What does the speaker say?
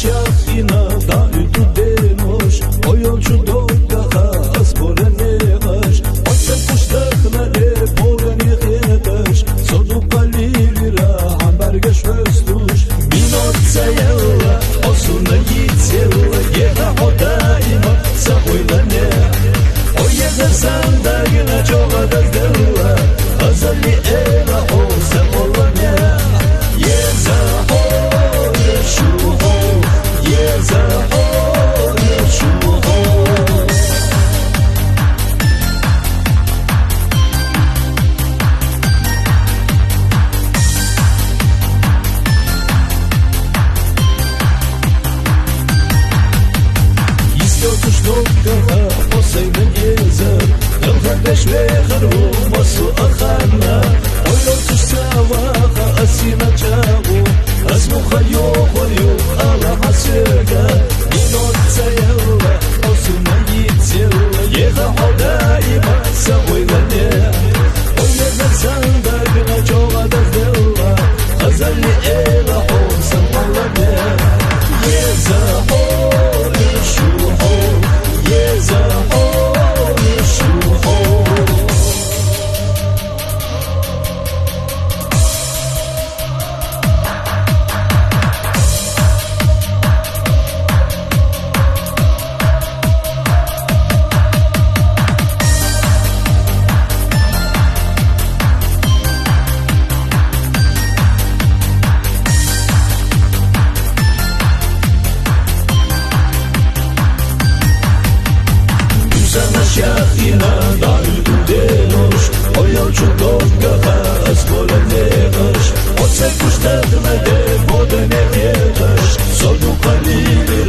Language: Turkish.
Şafina da üdü demoş o yolcu doğdaha aspora neğaş o sen kuştakna le boga neğedaş sodu palivira hambargaş vöstuş minot sayella osuna yitsella yega odaima sa oylane o yega sandagina çoğa dazdella azali era o sa olane yeza o şu Şafina da üdü demoş o yolcu doğdaha aspora neğaş o sen kuştakna le boga neğedaş sodu palivira